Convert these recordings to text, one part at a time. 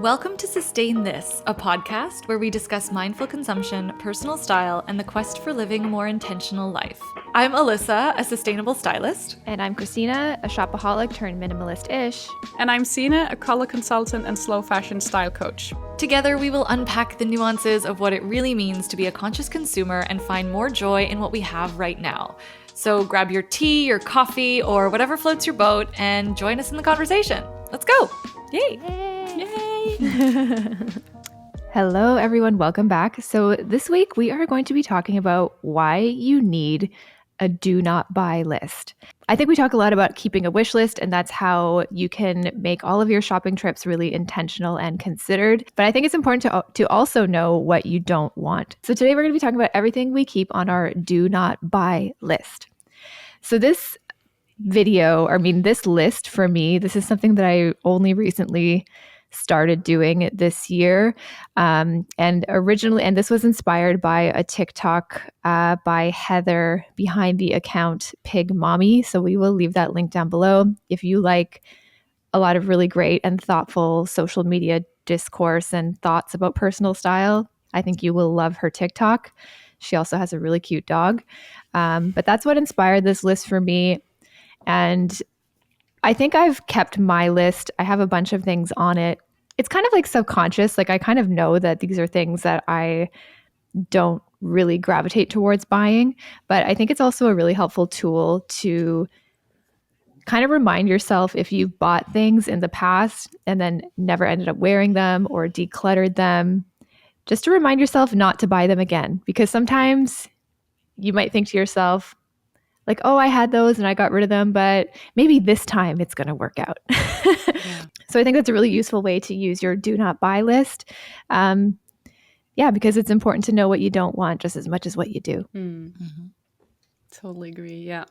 Welcome to Sustain This, a podcast where we discuss mindful consumption, personal style, and the quest for living a more intentional life. I'm ALYSSA, a sustainable stylist. And I'm CHRISTINA, a shopaholic turned minimalist-ish. And I'm SIGNE, a color consultant and slow fashion style coach. Together, we will unpack the nuances of what it really means to be a conscious consumer and find more joy in what we have right now. So grab your tea, your coffee, or whatever floats your boat and join us in the conversation. Let's go! Yay! Yay! Hello, everyone. Welcome back. So this week we are going to be talking about why you need a do not buy list. I think we talk a lot about keeping a wish list, and that's how you can make all of your shopping trips really intentional and considered. But I think it's important to also know what you don't want. So today we're going to be talking about everything we keep on our do not buy list. So this list for me, this is something that I only recently started doing this year. And this was inspired by a TikTok by Heather behind the account Pig Mommy. So we will leave that link down below. If you like a lot of really great and thoughtful social media discourse and thoughts about personal style, I think you will love her TikTok. She also has a really cute dog. But that's what inspired this list for me. And I think I've kept my list. I have a bunch of things on it. It's kind of like subconscious. Like I kind of know that these are things that I don't really gravitate towards buying. But I think it's also a really helpful tool to kind of remind yourself if you've bought things in the past and then never ended up wearing them or decluttered them, just to remind yourself not to buy them again. Because sometimes you might think to yourself, like, oh, I had those and I got rid of them, but maybe this time it's going to work out. Yeah. So I think that's a really useful way to use your do not buy list. Because it's important to know what you don't want just as much as what you do. Mm-hmm. Totally agree. Yeah.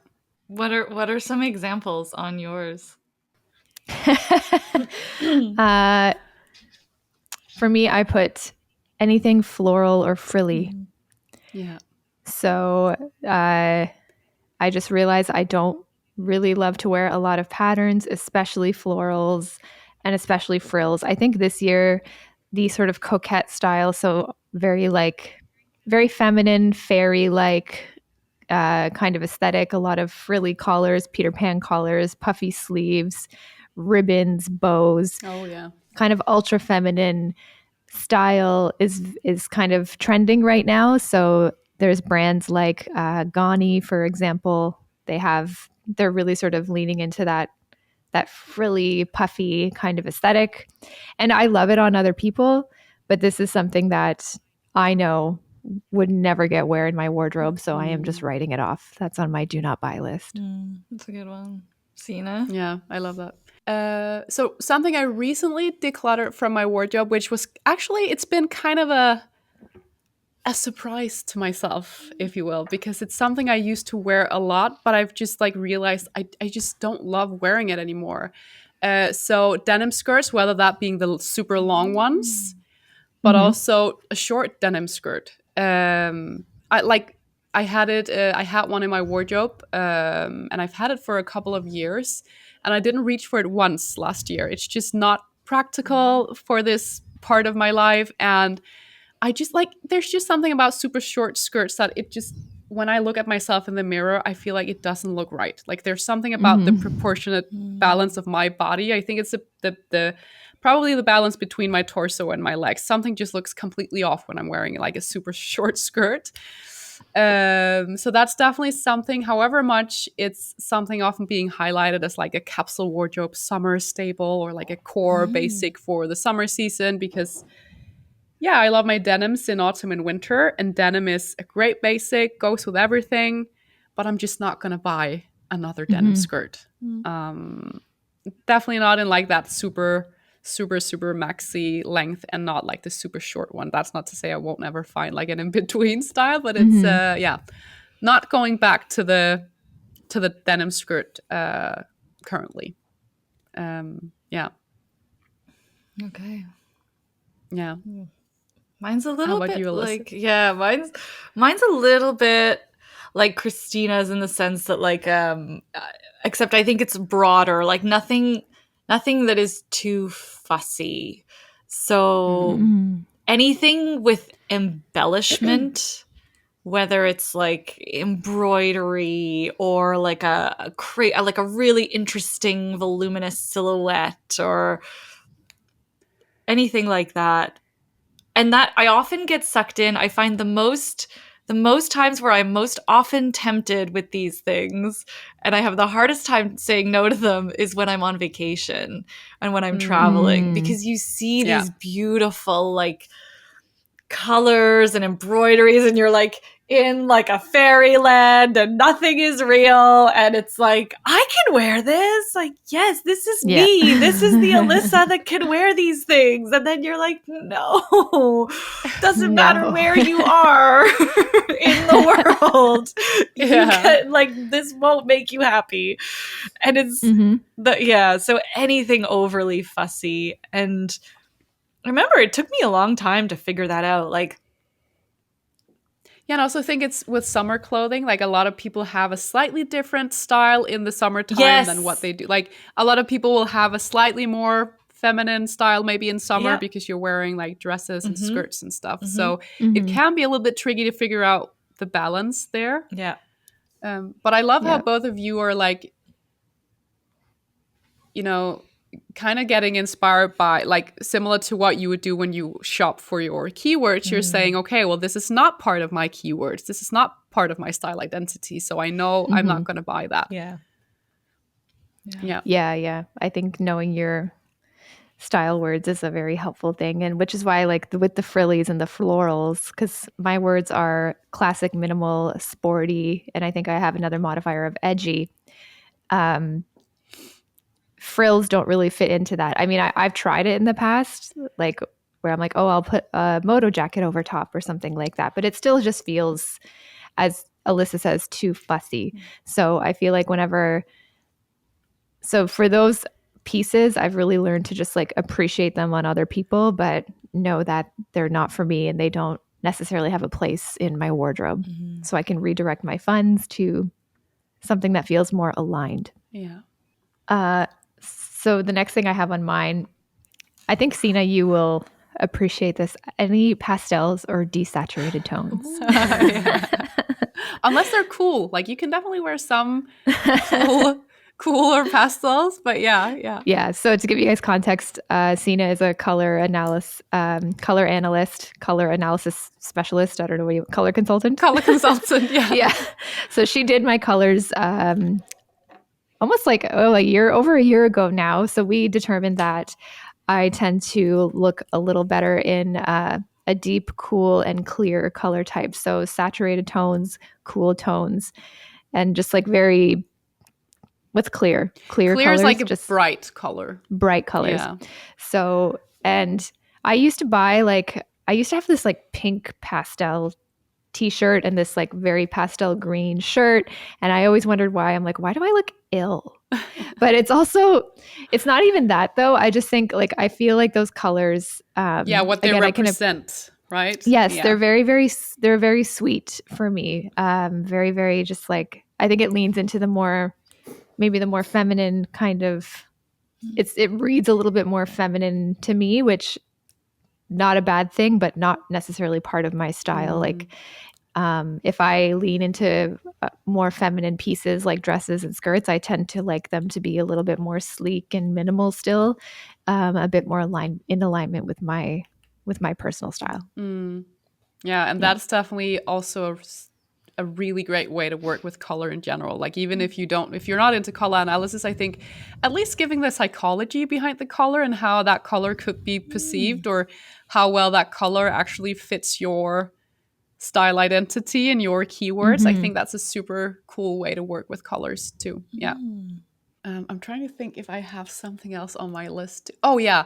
What are some examples on yours? For me, I put anything floral or frilly. Yeah. So I just realized I don't really love to wear a lot of patterns, especially florals and especially frills. I think this year, the sort of coquette style, so very feminine, fairy-like kind of aesthetic, a lot of frilly collars, Peter Pan collars, puffy sleeves, ribbons, bows. Oh, yeah. Kind of ultra feminine style is kind of trending right now. So there's brands like Gani, for example. They're really sort of leaning into that frilly, puffy kind of aesthetic. And I love it on other people, but this is something that I know would never get wear in my wardrobe. So I am just writing it off. That's on my do not buy list. That's a good one. SIGNE? Yeah, I love that. So something I recently decluttered from my wardrobe, which was actually, it's been kind of a surprise to myself, if you will, because it's something I used to wear a lot, but I've just realized I just don't love wearing it anymore. So denim skirts, whether that being the super long ones, but also a short denim skirt. I had one in my wardrobe, and I've had it for a couple of years, and I didn't reach for it once last year. It's just not practical for this part of my life, and I just there's just something about super short skirts that it just, when I look at myself in the mirror, I feel like it doesn't look right. Like there's something about the proportionate balance of my body. I think it's the probably the balance between my torso and my legs. Something just looks completely off when I'm wearing a super short skirt. So that's definitely something, however much it's something often being highlighted as a capsule wardrobe summer staple or a core basic for the summer season, because yeah, I love my denims in autumn and winter, and denim is a great basic, goes with everything, but I'm just not going to buy another denim skirt. Definitely not in that super, super, super maxi length, and not the super short one. That's not to say I won't ever find an in-between style, but it's, not going back to the denim skirt currently. Yeah. Okay. Yeah. Mine's a little bit you, mine's a little bit like Christina's in the sense that except I think it's broader, nothing that is too fussy. So Mm. anything with embellishment, whether it's like embroidery or like a really interesting voluminous silhouette or anything like that. And that I often get sucked in. I find the most times where I'm most often tempted with these things and I have the hardest time saying no to them is when I'm on vacation and when I'm traveling, because you see Yeah. these beautiful like colors and embroideries and you're like in like a fairyland and nothing is real and it's like, I can wear this, like, yes, this is Yeah. me, this is the Alyssa that can wear these things. And then you're like, no, doesn't matter where you are in the world, you can, like, this won't make you happy. And it's so anything overly fussy. And I remember it took me a long time to figure that out. Like, yeah, and I also think it's with summer clothing, like a lot of people have a slightly different style in the summertime than what they do. Like a lot of people will have a slightly more feminine style maybe in summer because you're wearing like dresses and skirts and stuff. So it can be a little bit tricky to figure out the balance there. Yeah. But I love how both of you are like, you know, kind of getting inspired by like similar to what you would do when you shop for your keywords. You're saying, okay, well, this is not part of my keywords. This is not part of my style identity. So I know I'm not going to buy that. Yeah. I think knowing your style words is a very helpful thing. And which is why I like with the frillies and the florals, because my words are classic, minimal, sporty. And I think I have another modifier of edgy. Frills don't really fit into that. I mean, I've tried it in the past, like where I'm like, oh, I'll put a moto jacket over top or something like that. But it still just feels, as Alyssa says, too fussy. So I feel like so for those pieces, I've really learned to just like appreciate them on other people, but know that they're not for me and they don't necessarily have a place in my wardrobe. So I can redirect my funds to something that feels more aligned. Yeah. So the next thing I have on mine, I think, Sina, you will appreciate this. Any pastels or desaturated tones? Unless they're cool. Like you can definitely wear some cooler pastels, but yeah. So to give you guys context, Sina is a color analyst, color analysis specialist. I don't know what color consultant. Color consultant, yeah. Yeah. So she did my colors almost like over a year ago now. So we determined that I tend to look a little better in a deep, cool, and clear color type. So saturated tones, cool tones, and just like very what's clear colors, is like just bright colors. Yeah. So, and I used to have this like pink pastel t-shirt and this like very pastel green shirt, and I always wondered why. I'm like, why do I look ill? But it's not even that though. I just think like I feel like those colors what they represent, right? Yes, they're very sweet for me. Very, very just like, I think it leans into the more feminine kind of, it reads a little bit more feminine to me, which not a bad thing, but not necessarily part of my style. Like if I lean into more feminine pieces like dresses and skirts, I tend to like them to be a little bit more sleek and minimal still, a bit more in alignment with my personal style. Yeah, and that's definitely also a really great way to work with color in general. Like even if you're not into color analysis, I think at least giving the psychology behind the color and how that color could be perceived or how well that color actually fits your style identity and your keywords. I think that's a super cool way to work with colors too. Yeah. I'm trying to think if I have something else on my list. Oh yeah.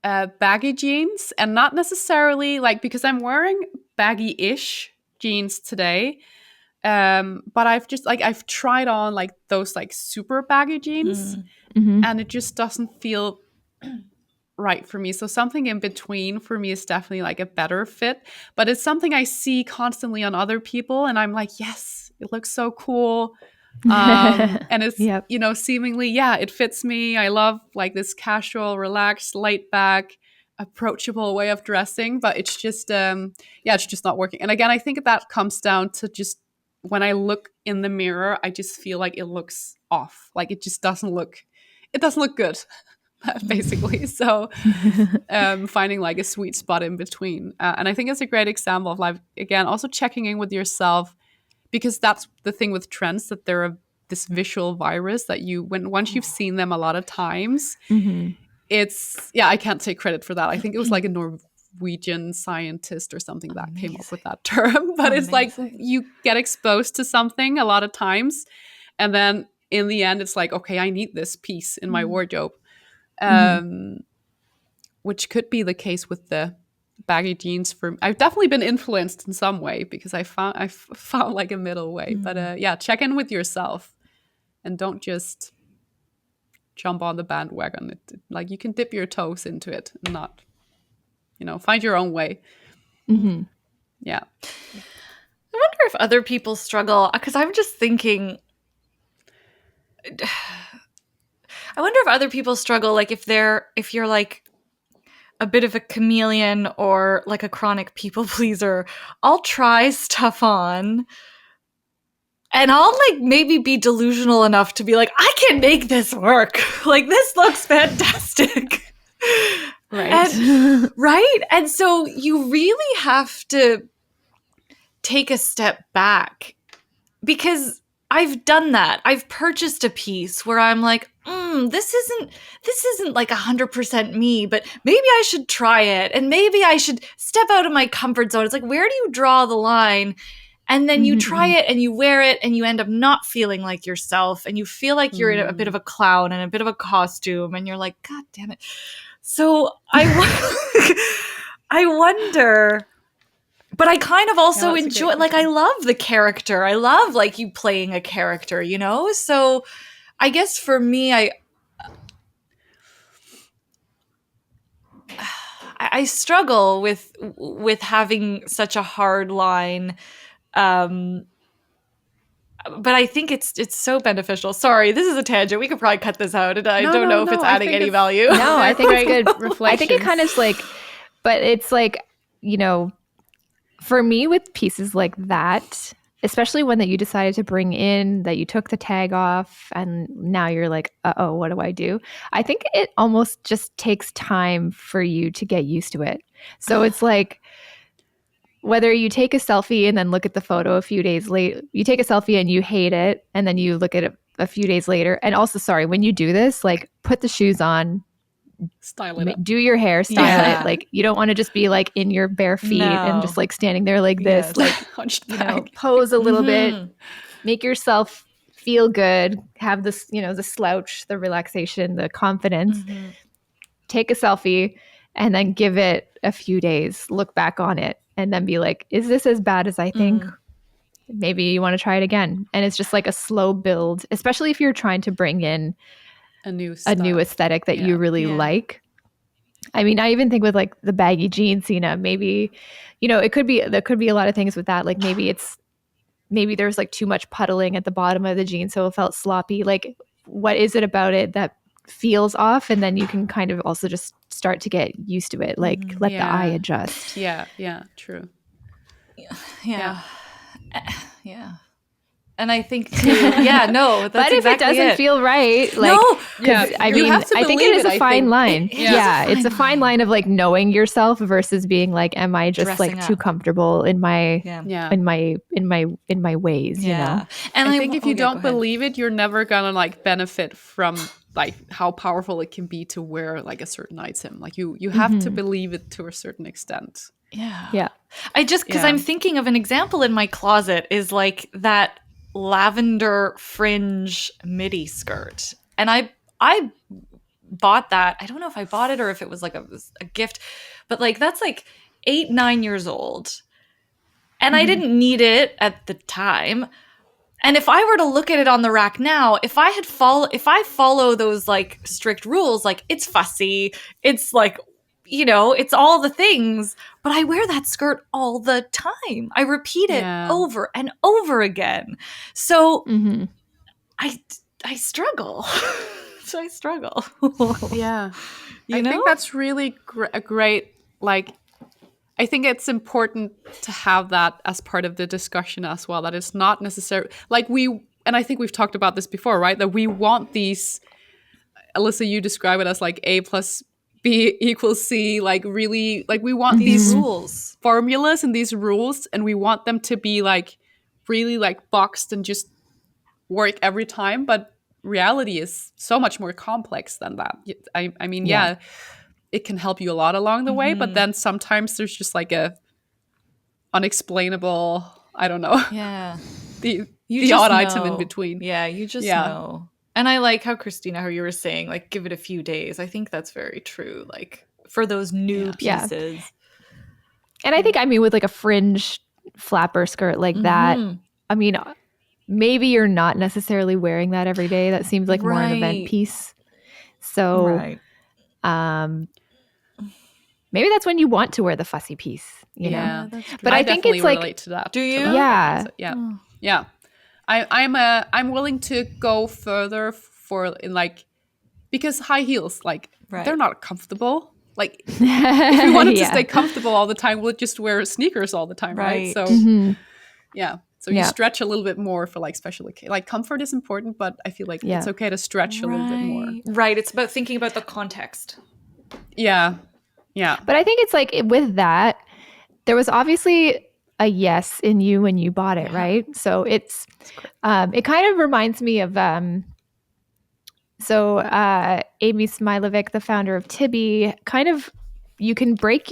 Baggy jeans, and not necessarily like, because I'm wearing baggy-ish jeans today. But I've tried on like those like super baggy jeans and it just doesn't feel right for me. So something in between for me is definitely like a better fit, but it's something I see constantly on other people and I'm like, yes, it looks so cool. And it's, Yep. you know, seemingly, yeah, it fits me. I love like this casual, relaxed, laid back, approachable way of dressing, but it's just, it's just not working. And again, I think that comes down to just when I look in the mirror, I just feel like it looks off. Like it just doesn't look good. Basically. So finding like a sweet spot in between. And I think it's a great example of like, again, also checking in with yourself, because that's the thing with trends, that they're this visual virus that once you've seen them a lot of times, it's, I can't take credit for that. I think it was like a Norwegian scientist or something that came up with that term. But it's like you get exposed to something a lot of times, and then in the end, it's like, okay, I need this piece in my wardrobe. Which could be the case with the baggy jeans. I've definitely been influenced in some way, because I found like a middle way. But check in with yourself and don't just jump on the bandwagon. Like you can dip your toes into it and not, find your own way. Yeah. I wonder if other people struggle, because I'm just thinking, I wonder if other people struggle, like if you're like a bit of a chameleon or like a chronic people pleaser. I'll try stuff on and I'll like maybe be delusional enough to be like, I can make this work. Like this looks fantastic. Right. Right? And so you really have to take a step back, because I've done that. I've purchased a piece where I'm like, this isn't like 100% me, but maybe I should try it. And maybe I should step out of my comfort zone. It's like, where do you draw the line? And then you try it and you wear it and you end up not feeling like yourself. And you feel like you're in a bit of a clown and a bit of a costume. And you're like, God damn it. So I wonder... But I kind of also enjoy, like, I love the character. I love, like, you playing a character, So I guess for me, I struggle with having such a hard line. But I think it's so beneficial. Sorry, this is a tangent. We could probably cut this out, and I don't know if it's adding any value. No, I think it's good. I think it kind of like, but it's like, for me with pieces like that, especially one that you decided to bring in, that you took the tag off and now you're like, uh-oh, what do I do? I think it almost just takes time for you to get used to it. So it's like, whether you take a selfie and then look at the photo a few days later, you take a selfie and you hate it, and then you look at it a few days later. And also, sorry, when you do this, like put the shoes on, style it up. Do your hair, style it. Like you don't want to just be like in your bare feet and just like standing there like this, like pose a little bit, make yourself feel good, have this, the slouch, the relaxation, the confidence. Take a selfie and then give it a few days, look back on it, and then be like, is this as bad as I think? Maybe you want to try it again. And it's just like a slow build, especially if you're trying to bring in a new aesthetic that you really like. I mean, I even think with like the baggy jeans, maybe, there could be a lot of things with that. Like maybe there's like too much puddling at the bottom of the jeans, so it felt sloppy. Like, what is it about it that feels off? And then you can kind of also just start to get used to it. Like let the eye adjust. Yeah. True. Yeah. And I think too, that's but if it doesn't feel right, like, I mean, I think it is a fine line. It's a fine line of like knowing yourself versus being like, am I just dressing like too comfortable in my in my ways, And I think if you don't believe it, you're never gonna like benefit from like how powerful it can be to wear like a certain item. Like you have to believe it to a certain extent. Yeah. I just, because I'm thinking of an example in my closet is like that lavender fringe midi skirt, and I bought that. I don't know if I bought it or if it was like a gift, but like that's like 8-9 years old, and I didn't need it at the time. And if I were to look at it on the rack now, if I follow those like strict rules, like it's fussy, it's like, it's all the things, but I wear that skirt all the time. I repeat it over and over again. So I struggle. So I struggle. Yeah. You I know? think that's really a great, like, I think it's important to have that as part of the discussion as well, that it's not necessarily like and I think we've talked about this before, right? That we want these, Alyssa, you describe it as like A plus B equals C, like really, like we want these rules, formulas and these rules, and we want them to be like really like boxed and just work every time. But reality is so much more complex than that. I mean, yeah, it can help you a lot along the way, but then sometimes there's just like a unexplainable, I don't know. Yeah. the You odd know. item in between. Yeah, you just know. And I like how, Christina, how you were saying, like, give it a few days. I think that's very true. Like, for those new pieces. Yeah. And I think, I mean, with like a fringe flapper skirt like that, I mean, maybe you're not necessarily wearing that every day. That seems like more an event piece. So maybe that's when you want to wear the fussy piece, you know? That's true. But I think it's like, relate to that. Do you? Yeah. Yeah. I'm willing to go further because high heels, like they're not comfortable. Like if we wanted to stay comfortable all the time, we'll just wear sneakers all the time, right? So so you stretch a little bit more for like special occasions. Like comfort is important, but I feel like it's okay to stretch a little bit more. Right. It's about thinking about the context. Yeah. Yeah. But I think it's like with that, there was obviously a yes in you when you bought it, right? So it kind of reminds me of Amy Smilovic, the founder of Tibby, kind of, you can break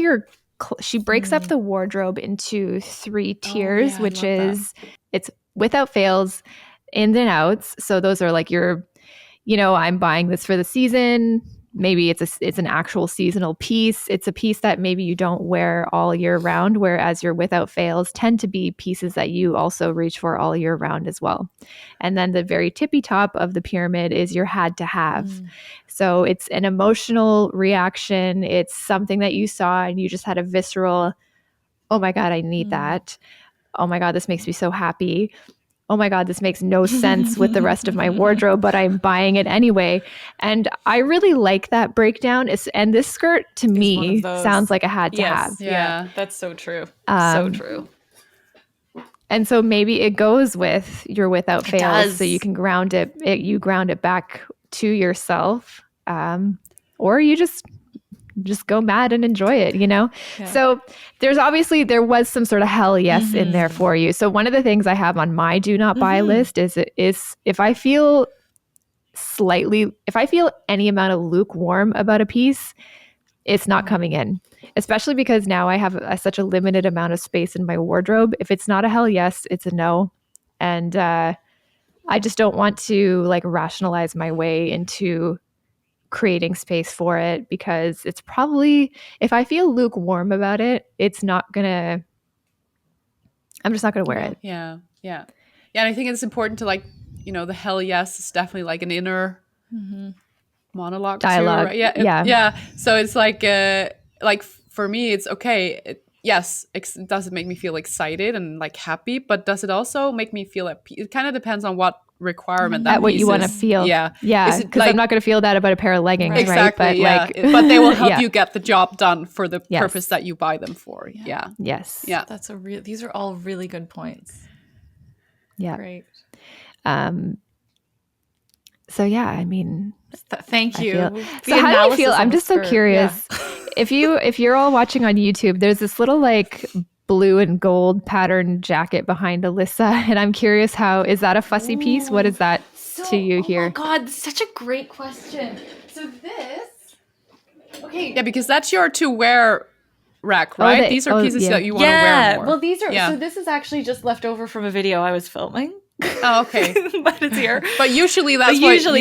she breaks up the wardrobe into 3 tiers, which is it's without fails, ins and outs. So those are like your, I'm buying this for the season. Maybe it's an actual seasonal piece. It's a piece that maybe you don't wear all year round, whereas your without fails tend to be pieces that you also reach for all year round as well. And then the very tippy top of the pyramid is your had to have. So it's an emotional reaction. It's something that you saw and you just had a visceral, oh my God, I need that. Oh my God, this makes me so happy. Oh my God, this makes no sense with the rest of my wardrobe, but I'm buying it anyway. And I really like that breakdown. And this skirt, to me, sounds like a had to have. Yeah, that's so true. So true. And so maybe it goes with your without fails, so you can ground it back to yourself, or you just go mad and enjoy it, So there was some sort of hell yes in there for you. So one of the things I have on my do not buy list is if I feel any amount of lukewarm about a piece, it's not coming in, especially because now I have such a limited amount of space in my wardrobe. If it's not a hell yes, it's a no. And I just don't want to like rationalize my way into creating space for it, because it's probably, if I feel lukewarm about it, I'm just not gonna wear it. Yeah. And I think it's important to like, the hell yes is definitely like an inner monologue dialogue too, right? Yeah. So it's like for me, it's okay. It does make me feel excited and like happy, but does it also make me feel at peace? It kind of depends on what requirement that what you want to feel. Yeah, because I'm not going to feel that about a pair of leggings, right? Exactly, but but they will help you get the job done for the purpose that you buy them for. Yes. These are all really good points. Yeah. Great. So I mean, thank you. So how do you feel? I'm just so curious. If you're all watching on YouTube, there's this little like blue and gold pattern jacket behind Alyssa, and I'm curious, is that a fussy piece? What is that to you here? Oh my God, such a great question. So this, okay, yeah, because that's your to wear rack, right? These are pieces that you want to wear more. Well, these are. So this is actually just left over from a video I was filming. Oh, okay. But it's here. But usually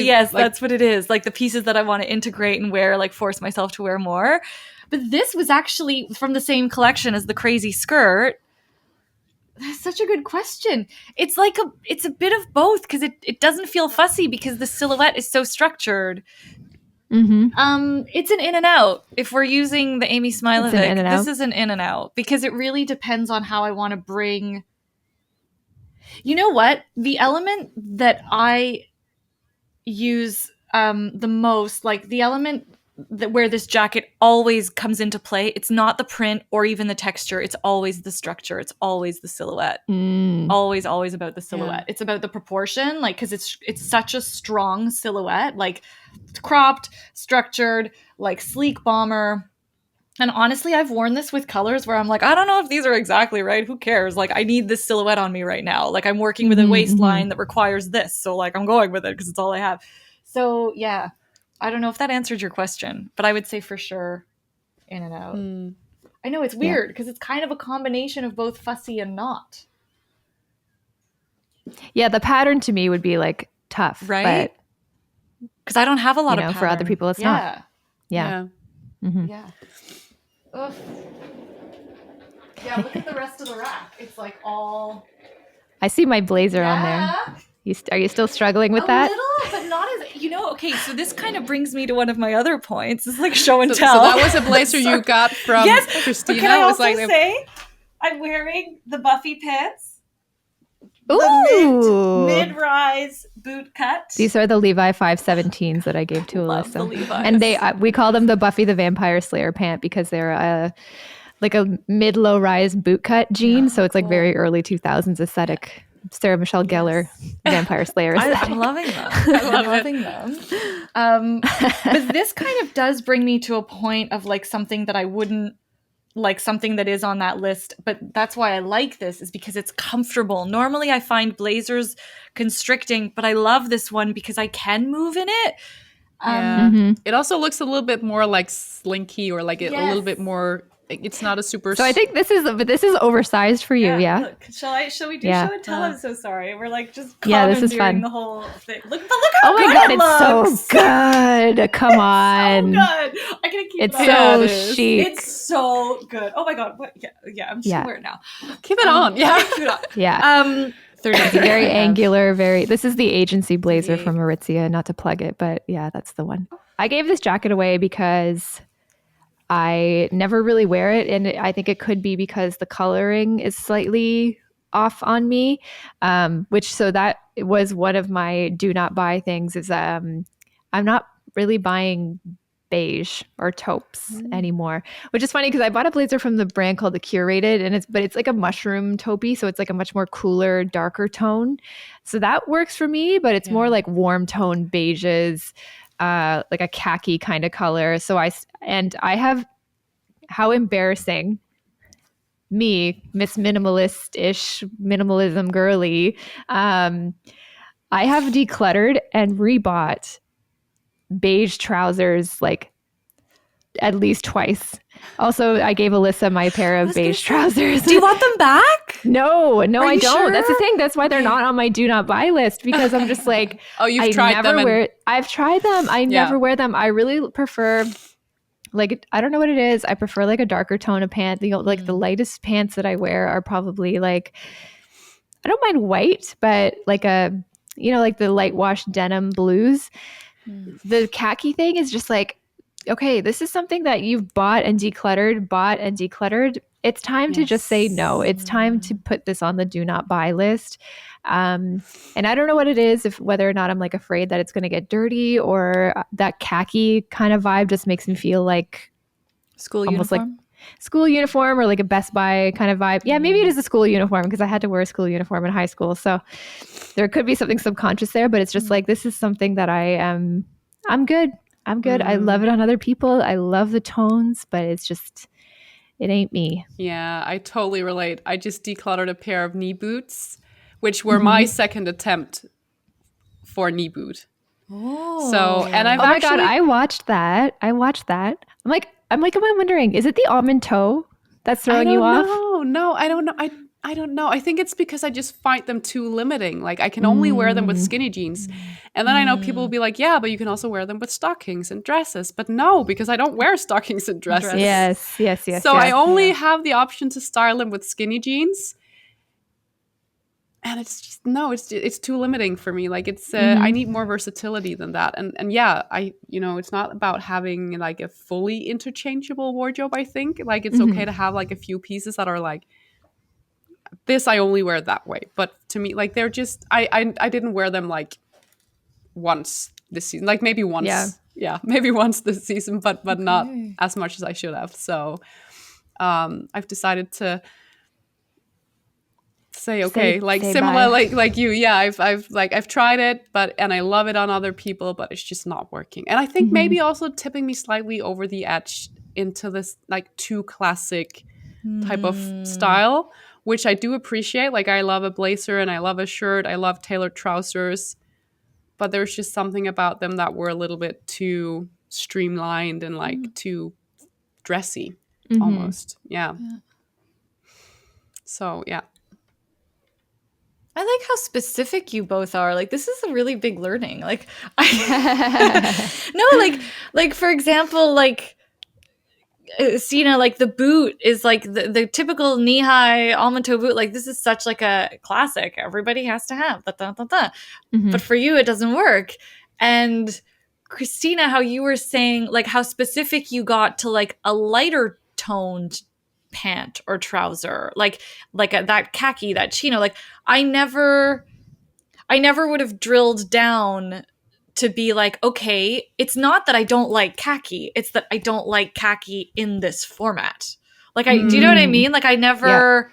yes, that's what it is. Like the pieces that I want to integrate and wear, like force myself to wear more. But this was actually from the same collection as the crazy skirt. That's such a good question. It's like it's a bit of both, because it doesn't feel fussy because the silhouette is so structured. It's an in and out. If we're using the Amy Smilovic, this is an in and out, because it really depends on how I want to bring. You know what? The element that I use the most, like the element that where this jacket always comes into play, it's not the print or even the texture, it's always the structure, it's always the silhouette. Always about the silhouette. It's about the proportion, like, because it's such a strong silhouette, like cropped, structured, like sleek bomber. And honestly, I've worn this with colors where I'm like, I don't know if these are exactly right. Who cares? Like, I need this silhouette on me right now. Like, I'm working with a waistline that requires this. So, like, I'm going with it because it's all I have. So, yeah. I don't know if that answered your question, but I would say for sure in and out. I know it's weird because it's kind of a combination of both fussy and not. Yeah, the pattern to me would be like tough. Right? Because I don't have a lot of pattern. For other people, it's not. Yeah. Yeah. Ugh. Yeah, look at the rest of the rack. It's like all... I see my blazer on there. Are you still struggling with that? A little, but not as... okay, so this kind of brings me to one of my other points. It's like show and tell. So that was a blazer you got from Christina. But can I also say, I'm wearing the Buffy pants. Ooh. The mid-rise boot cut. These are the Levi 517s that I gave to Love Alyssa. The Levi's. And we call them the Buffy the Vampire Slayer pant because they're like a mid-low rise boot cut jean. So it's like very early 2000s aesthetic. Sarah Michelle Gellar, Vampire Slayer. I'm loving them. I'm loving them. But this kind of does bring me to a point of like something that I wouldn't like, something that is on that list, but that's why I like this, is because it's comfortable. Normally I find blazers constricting, but I love this one because I can move in it. It also looks a little bit more like slinky, or like a little bit more, it's not a super... So I think this is oversized for you, Look, shall we do show and tell? I'm so sorry. We're like just this is fun. The whole thing. Look how oh my good god, it looks. It's so good. Come on. So good. I can keep it's it so on. chic. It's so good. Oh my god. What? Yeah. I'm just gonna wear it now. Keep it on. Yeah. Keep it on. Yeah. Very angular. This is the agency blazer from Aritzia. Not to plug it, but yeah, that's the one. I gave this jacket away because I never really wear it, and I think it could be because the coloring is slightly off on me, so that was one of my do not buy things, is I'm not really buying beige or taupes anymore, which is funny because I bought a blazer from the brand called The Curated, and it's like a mushroom taupey, so it's like a much more cooler, darker tone. So that works for me, but it's more like warm tone beiges, like a khaki kind of color. So I have, how embarrassing, me, Miss Minimalist-ish, minimalism girly, I have decluttered and rebought beige trousers like at least twice. Also, I gave Alyssa my pair of beige trousers. Do you want them back? No, I don't. Sure? That's the thing. That's why they're not on my do not buy list, because I'm just like, you've tried them. I've tried them. I never wear them. I really prefer, like, I don't know what it is. I prefer like a darker tone of pant. Like the lightest pants that I wear are probably like, I don't mind white, but like like the light wash denim blues. The khaki thing is just like, okay, this is something that you've bought and decluttered. It's time to just say no. It's time to put this on the do not buy list. And I don't know what it is, whether or not I'm like afraid that it's going to get dirty, or that khaki kind of vibe just makes me feel like almost like school uniform, or like a Best Buy kind of vibe. Yeah, maybe it is a school uniform because I had to wear a school uniform in high school. So there could be something subconscious there, but it's just like, this is something that I'm good. I love it on other people. I love the tones, but it's just, it ain't me. Yeah, I totally relate. I just decluttered a pair of knee boots, which were my second attempt for a knee boot. Oh. So, and I've my God, I watched that. I'm like, am I wondering, is it the almond toe that's throwing you off? No, I don't know. I don't know. I think it's because I just find them too limiting. Like, I can only wear them with skinny jeans. And then I know people will be like, yeah, but you can also wear them with stockings and dresses. But no, because I don't wear stockings and dresses. Yes. So I only have the option to style them with skinny jeans. And it's just, it's too limiting for me. Like, it's I need more versatility than that. And yeah, it's not about having like a fully interchangeable wardrobe. I think like it's okay to have like a few pieces that are like, this I only wear that way. But to me, like, they're just, I didn't wear them like once this season. Like maybe once, maybe once this season, but not as much as I should have. So I've decided to say similar bye. like you. Yeah, I've tried it, and I love it on other people, but it's just not working. And I think maybe also tipping me slightly over the edge into this like too classic type of style, which I do appreciate. Like I love a blazer and I love a shirt. I love tailored trousers, but there's just something about them that were a little bit too streamlined and like too dressy almost. Yeah. So yeah. I like how specific you both are. Like, this is a really big learning. Like, like for example, like, Sina, like the boot is like the typical knee-high almond toe boot. Like, this is such like a classic. Everybody has to have. But for you, it doesn't work. And Christina, how you were saying, like, how specific you got to like a lighter toned pant or trouser, like that khaki, that chino. Like I never would have drilled down to be like, okay, it's not that I don't like khaki, it's that I don't like khaki in this format. Like do you know what I mean? Like I never,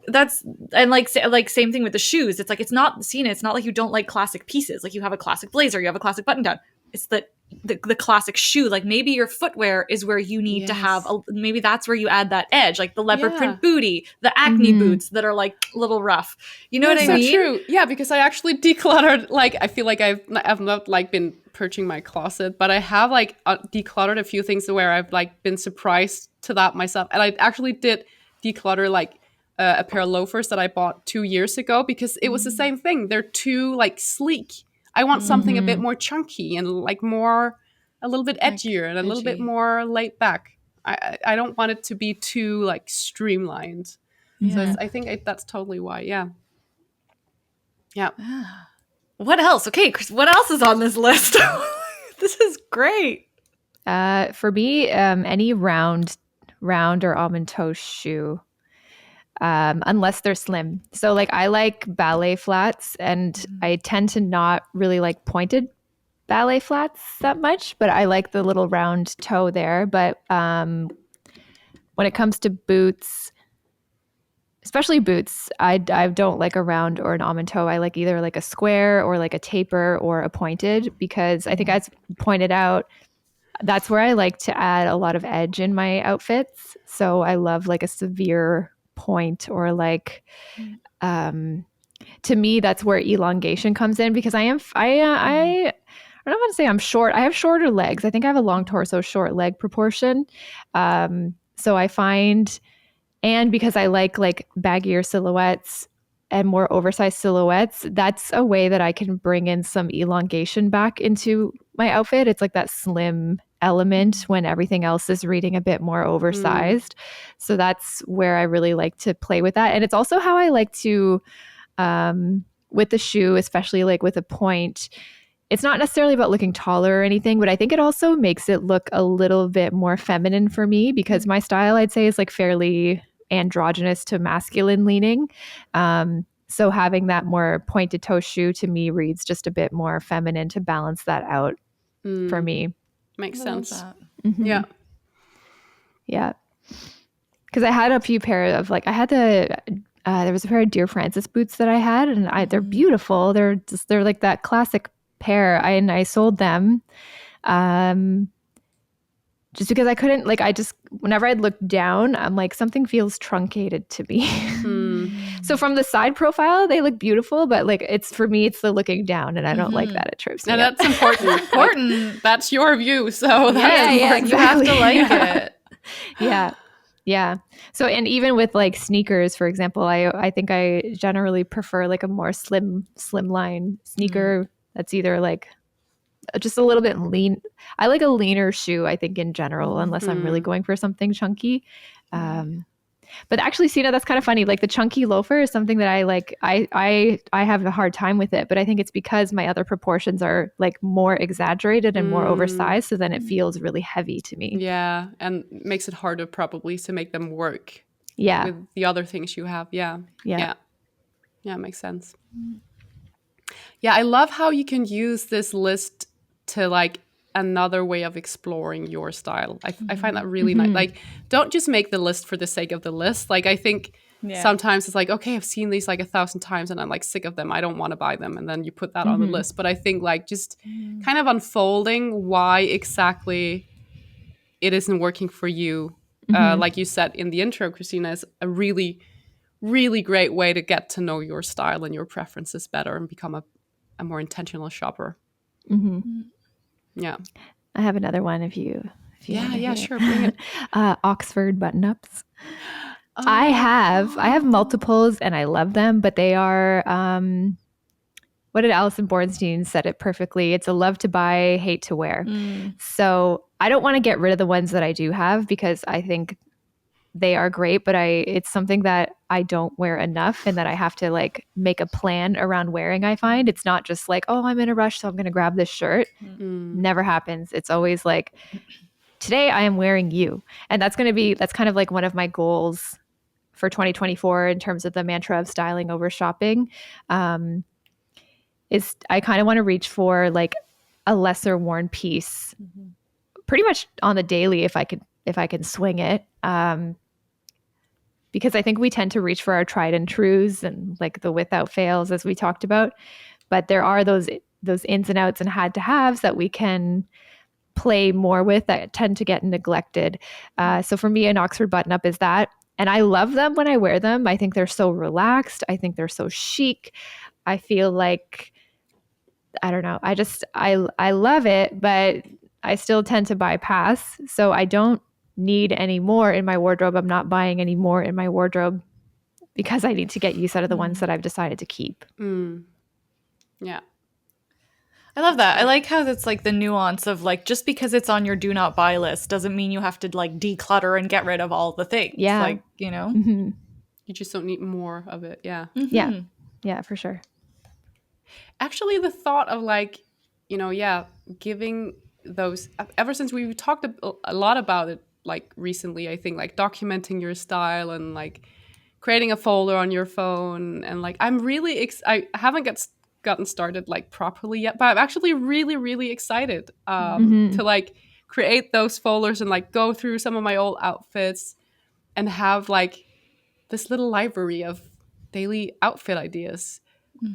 that's, and like same thing with the shoes. It's like, it's not Sina, it's not like you don't like classic pieces. Like you have a classic blazer, you have a classic button down. It's that the classic shoe, like maybe your footwear is where you need to have maybe that's where you add that edge, like the leopard print booty, the acne boots that are like a little rough, you know what I mean? True. Yeah, because I actually decluttered, like I feel like I've not like been purging my closet, but I have like decluttered a few things where I've like been surprised to that myself. And I actually did declutter like a pair of loafers that I bought 2 years ago, because it was the same thing. They're too like sleek. I want something a bit more chunky and like more, a little bit edgier and a little bit more laid back. I don't want it to be too like streamlined. So I think that's totally why. Yeah. What else? Okay, Chris, what else is on this list? This is great. For me, any round or almond toe shoe. Unless they're slim. So like I like ballet flats, and I tend to not really like pointed ballet flats that much, but I like the little round toe there. But when it comes to boots, especially boots, I don't like a round or an almond toe. I like either like a square or like a taper or a pointed, because I think as pointed out, that's where I like to add a lot of edge in my outfits. So I love like a severe point, or like to me that's where elongation comes in, because I don't want to say I'm short. I have shorter legs. I think I have a long torso, short leg proportion. So I find, and because I like baggier silhouettes and more oversized silhouettes, that's a way that I can bring in some elongation back into my outfit. It's like that slim element when everything else is reading a bit more oversized. So that's where I really like to play with that. And it's also how I like to, with the shoe, especially like with a point, it's not necessarily about looking taller or anything, but I think it also makes it look a little bit more feminine for me, because my style, I'd say, is like fairly androgynous to masculine leaning. So having that more pointed toe shoe to me reads just a bit more feminine to balance that out for me. Makes sense. Yeah. Because I had a few pair of like, I had there was a pair of Dear Francis boots that I had, and they're beautiful. They're like that classic pair. I sold them. Just because I couldn't, like, whenever I'd look down, I'm like, something feels truncated to me. So from the side profile, they look beautiful, but like, for me, it's the looking down, and I don't like that. It trips me up. That's important. Important. That's your view. So that's important. You have to like it. Yeah. So, and even with like sneakers, for example, I think I generally prefer like a more slim line sneaker that's either like just a little bit lean. I like a leaner shoe, I think, in general, unless I'm really going for something chunky. But actually, Sina, that's kind of funny. Like the chunky loafer is something that I like. I have a hard time with it, but I think it's because my other proportions are like more exaggerated and more oversized. So then it feels really heavy to me. Yeah, and makes it harder probably to make them work. Yeah, with the other things you have. Yeah, makes sense. Yeah, I love how you can use this list to like another way of exploring your style. I find that really nice. Like, don't just make the list for the sake of the list. Like, I think sometimes it's like, okay, I've seen these like 1,000 times and I'm like sick of them. I don't want to buy them. And then you put that on the list. But I think like just kind of unfolding why exactly it isn't working for you. Like you said in the intro, Christina, is a really, really great way to get to know your style and your preferences better and become a more intentional shopper. Yeah. I have another one if you yeah, sure, bring it. Oxford button-ups. I have multiples and I love them, but they are what did Alison Bornstein said it perfectly? It's a love to buy, hate to wear. So I don't want to get rid of the ones that I do have because I think they are great, but it's something that I don't wear enough and that I have to like make a plan around wearing. I find it's not just like, oh, I'm in a rush, so I'm going to grab this shirt. Never happens. It's always like, today I am wearing you. And that's kind of like one of my goals for 2024 in terms of the mantra of styling over shopping. Is I kind of want to reach for like a lesser worn piece pretty much on the daily if I can swing it. Because I think we tend to reach for our tried and trues and like the without fails as we talked about, but there are those ins and outs and had to haves that we can play more with that tend to get neglected. So for me, an Oxford button-up is that, and I love them when I wear them. I think they're so relaxed. I think they're so chic. I feel like, I don't know. I love it, but I still tend to bypass. So I don't need any more in my wardrobe. I'm not buying any more in my wardrobe because I need to get use out of the ones that I've decided to keep. Yeah. I love that. I like how that's like the nuance of like, just because it's on your do not buy list doesn't mean you have to like declutter and get rid of all the things. Yeah. Like, you know, you just don't need more of it. Yeah. Yeah. Yeah, for sure. Actually, the thought of like, giving those, ever since we've talked a lot about it, like recently, I think like documenting your style and like creating a folder on your phone. And like, I'm really, I haven't gotten started like properly yet, but I'm actually really, really excited to like create those folders and like go through some of my old outfits and have like this little library of daily outfit ideas.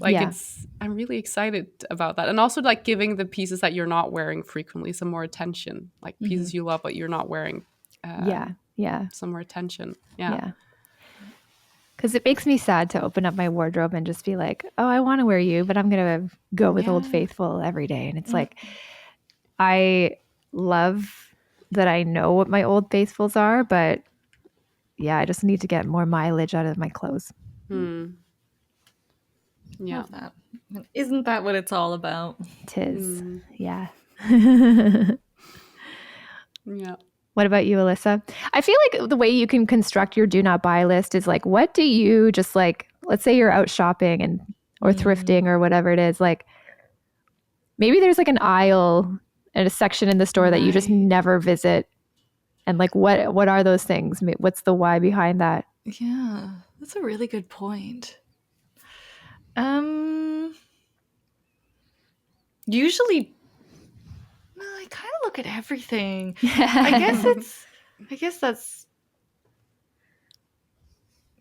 Like I'm really excited about that. And also like giving the pieces that you're not wearing frequently some more attention, like pieces you love but you're not wearing. Some more attention. Yeah. Because it makes me sad to open up my wardrobe and just be like, oh, I want to wear you, but I'm going to go with Old Faithful every day. And it's like, I love that I know what my Old Faithfuls are, but yeah, I just need to get more mileage out of my clothes. Yeah. Love that. Isn't that what it's all about? It is. Yeah. Yeah. What about you, Alyssa? I feel like the way you can construct your do not buy list is like, what do you just like, let's say you're out shopping or thrifting or whatever it is, like maybe there's like an aisle and a section in the store that you just never visit. And like, what are those things? What's the why behind that? Yeah, that's a really good point. Usually, I kind of look at everything. I guess that's,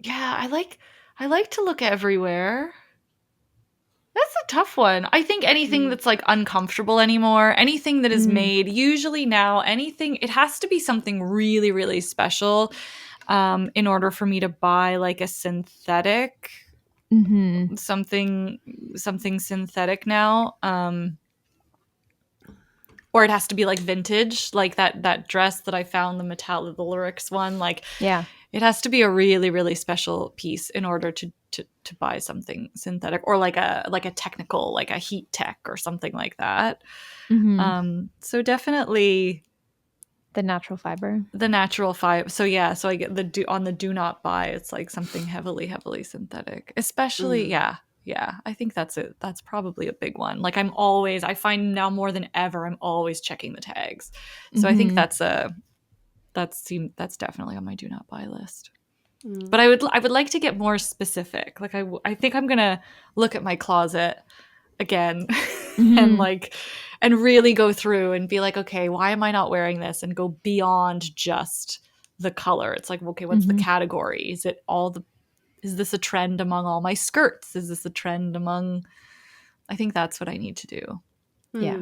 yeah, I like to look everywhere. That's a tough one. I think anything that's like uncomfortable anymore, anything that is made, usually now, it has to be something really, really special in order for me to buy like a synthetic, something synthetic now. Or it has to be like vintage, like that dress that I found, the lyrics one. Like, it has to be a really, really special piece in order to buy something synthetic, or like a technical, like a heat tech or something like that. So definitely the natural fiber. So yeah, so I get on the do not buy. It's like something heavily, heavily synthetic, especially Yeah, I think that's it. That's probably a big one. Like I find now more than ever, I'm always checking the tags. So I think that's definitely on my do not buy list. But I would like to get more specific. Like I think I'm gonna look at my closet again and really go through and be like, okay, why am I not wearing this? And go beyond just the color. It's like, okay, what's the category? Is this a trend among all my skirts? Is this a trend among, I think that's what I need to do. Yeah.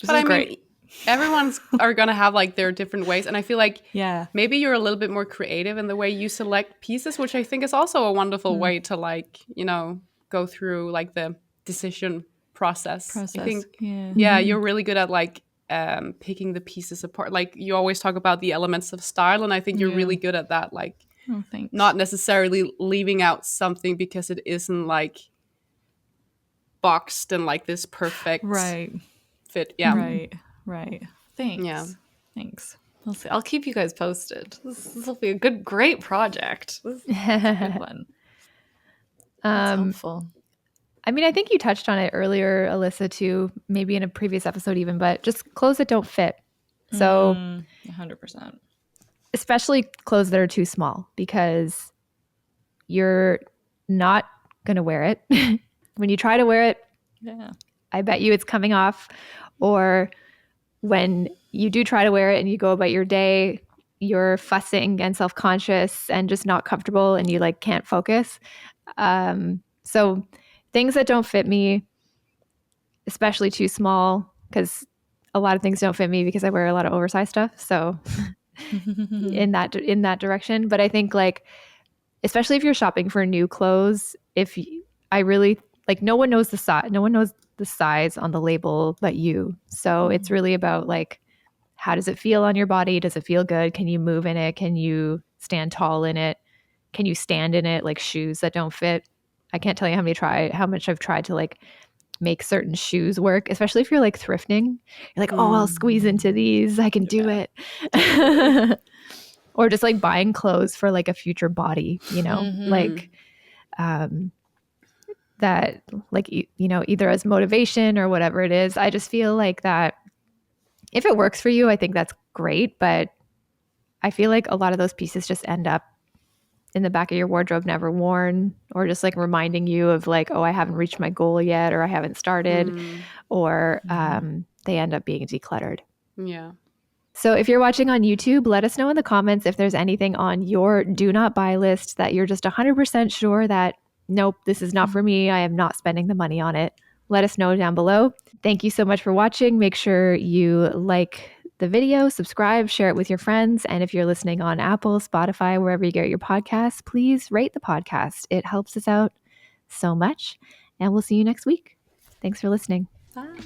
But I mean, everyone's are going to have like their different ways. And I feel like maybe you're a little bit more creative in the way you select pieces, which I think is also a wonderful way to like, you know, go through like the decision process. I think, you're really good at like picking the pieces apart. Like you always talk about the elements of style. And I think you're really good at that. Like not necessarily leaving out something because it isn't like boxed and like this perfect fit. Yeah. Right. Thanks. Yeah. Thanks. We'll see. I'll keep you guys posted. This will be a great project. This is a good one. That's helpful. I mean, I think you touched on it earlier, Alyssa, too, maybe in a previous episode even, but just clothes that don't fit. So 100%. Especially clothes that are too small, because you're not going to wear it. When you try to wear it, I bet you it's coming off. Or when you do try to wear it and you go about your day, you're fussing and self-conscious and just not comfortable and you like can't focus. So things that don't fit me, especially too small, because a lot of things don't fit me because I wear a lot of oversized stuff. So in that direction. But I think like, especially if you're shopping for new clothes, no one knows the size. No one knows the size on the label but you. So it's really about like, how does it feel on your body? Does it feel good? Can you move in it? Can you stand tall in it? Can you stand in it? Like shoes that don't fit. I can't tell you how much I've tried to like make certain shoes work, especially if you're like thrifting. You're like, oh, I'll squeeze into these. I can do it. Or just like buying clothes for like a future body, you know, like that, like, you know, either as motivation or whatever it is. I just feel like that if it works for you, I think that's great. But I feel like a lot of those pieces just end up in the back of your wardrobe, never worn, or just like reminding you of like, oh, I haven't reached my goal yet, or I haven't started, or they end up being decluttered. Yeah. So if you're watching on YouTube, let us know in the comments if there's anything on your do not buy list that you're just 100% sure that, nope, this is not for me. I am not spending the money on it. Let us know down below. Thank you so much for watching. Make sure you like the video, subscribe, share it with your friends. And if you're listening on Apple, Spotify, wherever you get your podcasts, please rate the podcast. It helps us out so much. And we'll see you next week. Thanks for listening. Bye.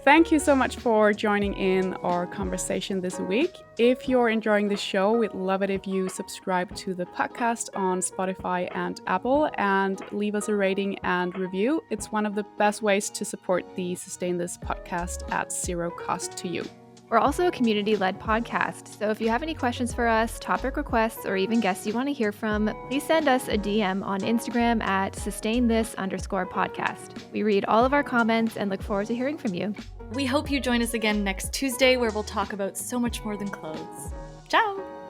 Thank you so much for joining in our conversation this week. If you're enjoying the show, we'd love it if you subscribe to the podcast on Spotify and Apple and leave us a rating and review. It's one of the best ways to support the Sustain This podcast at zero cost to you. We're also a community-led podcast, so if you have any questions for us, topic requests, or even guests you want to hear from, please send us a DM on Instagram at sustainthis_podcast. We read all of our comments and look forward to hearing from you. We hope you join us again next Tuesday, where we'll talk about so much more than clothes. Ciao!